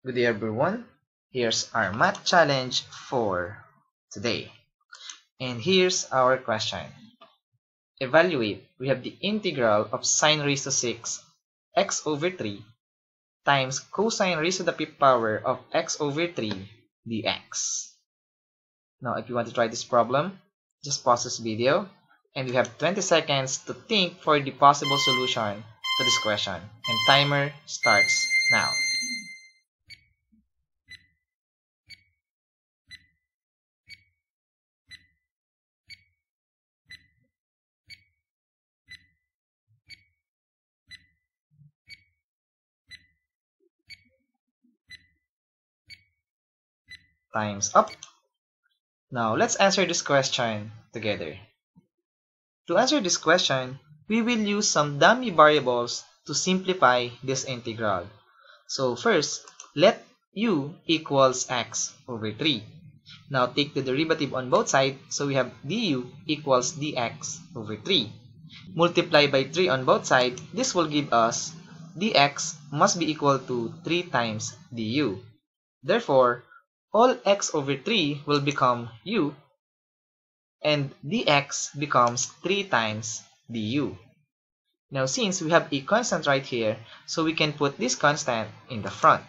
Good day everyone, here's our math challenge for today. And here's our question. Evaluate, we have the integral of sine raised to 6 x over 3 times cosine raised to the fifth power of x over 3 dx. Now if you want to try this problem, just pause this video and you have 20 seconds to think for the possible solution to this question. And timer starts now. Time's up. Now let's answer this question together. To answer this question, we will use some dummy variables to simplify this integral. So first, let u equals x over 3. Now take the derivative on both sides, so we have du equals dx over 3. Multiply by 3 on both sides, this will give us dx must be equal to 3 times du. Therefore, all x over 3 will become u, and dx becomes 3 times du. Now since we have a constant right here, so we can put this constant in the front.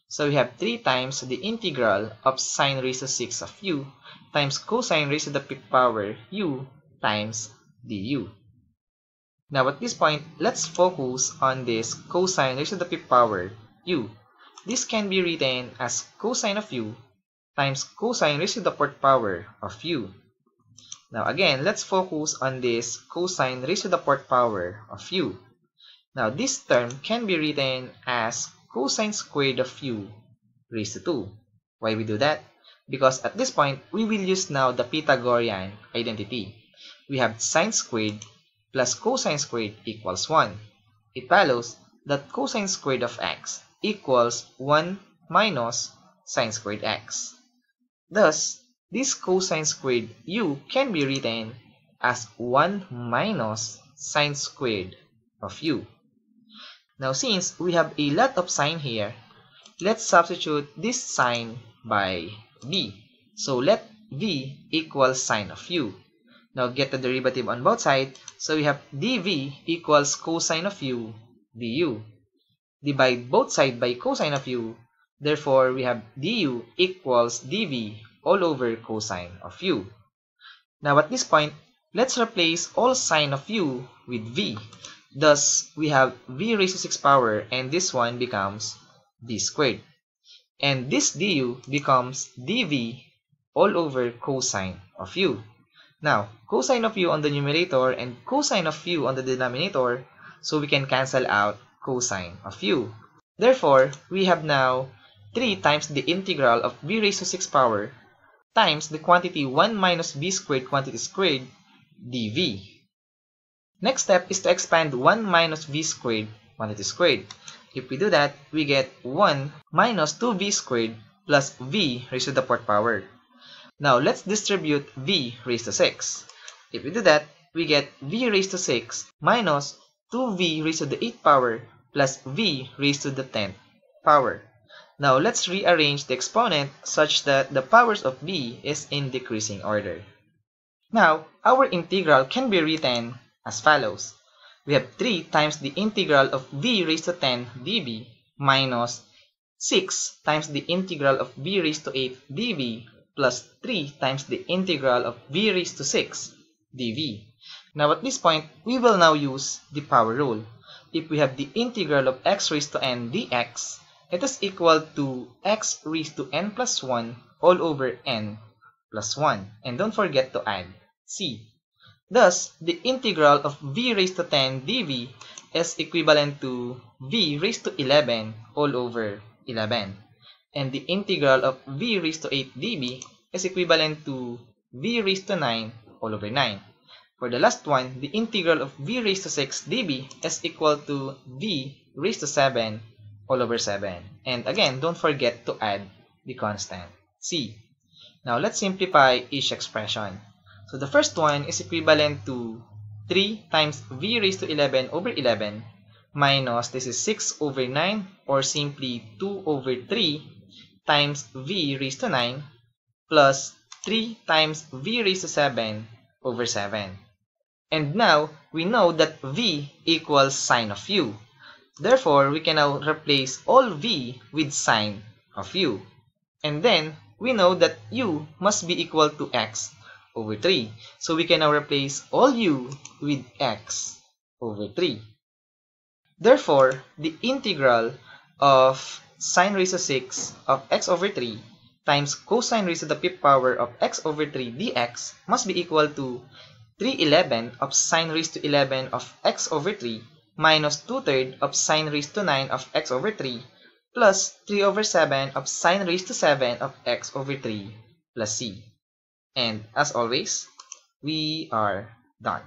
So we have 3 times the integral of sine raised to 6 of u times cosine raised to the fifth power u times du. Now at this point, let's focus on this cosine raised to the fifth power u. This can be written as cosine of u times cosine raised to the fourth power of u. Now again, let's focus on this cosine raised to the fourth power of u. Now this term can be written as cosine squared of u raised to 2. Why we do that? Because at this point, we will use now the Pythagorean identity. We have sine squared plus cosine squared equals 1. It follows that cosine squared of x equals 1 minus sine squared x. Thus, this cosine squared u can be written as 1 minus sine squared of u. Now since we have a lot of sine here, let's substitute this sine by v. So let v equals sine of u. Now get the derivative on both sides, so we have dv equals cosine of u du. Divide both sides by cosine of u, therefore we have du equals dv all over cosine of u. Now at this point, let's replace all sine of u with v. Thus, we have v raised to 6 power, and this one becomes v squared. And this du becomes dv all over cosine of u. Now, cosine of u on the numerator and cosine of u on the denominator, so we can cancel out cosine of u. Therefore, we have now 3 times the integral of v raised to 6 power times the quantity 1 minus v squared quantity squared dv. Next step is to expand 1 minus v squared quantity squared. If we do that, we get 1 minus 2v squared plus v raised to the fourth power. Now let's distribute v raised to 6. If we do that, we get v raised to 6 minus 2v raised to the 8th power plus v raised to the 10th power. Now let's rearrange the exponent such that the powers of v is in decreasing order. Now our integral can be written as follows. We have 3 times the integral of v raised to 10 dv minus 6 times the integral of v raised to 8 dv plus 3 times the integral of v raised to 6 dv. Now at this point, we will now use the power rule. If we have the integral of x raised to n dx, it is equal to x raised to n plus 1 all over n plus 1. And don't forget to add c. Thus, the integral of v raised to 10 dv is equivalent to v raised to 11 all over 11. And the integral of v raised to 8 dv is equivalent to v raised to 9 all over 9. For the last one, the integral of v raised to 6 dv is equal to v raised to 7 all over 7. And again, don't forget to add the constant c. Now let's simplify each expression. So the first one is equivalent to 3 times v raised to 11 over 11 minus, this is 6 over 9, or simply 2 over 3 times v raised to 9 plus 3 times v raised to 7 over 7. And now, we know that v equals sine of u. Therefore, we can now replace all v with sine of u. And then, we know that u must be equal to x over 3. So, we can now replace all u with x over 3. Therefore, the integral of sine raised to 6 of x over 3 times cosine raised to the 5th power of x over 3 dx must be equal to 3/11 of sine raised to 11 of x over 3 minus 2/3 of sine raised to 9 of x over 3 plus 3 over 7 of sine raised to 7 of x over 3 plus c. And as always, we are done.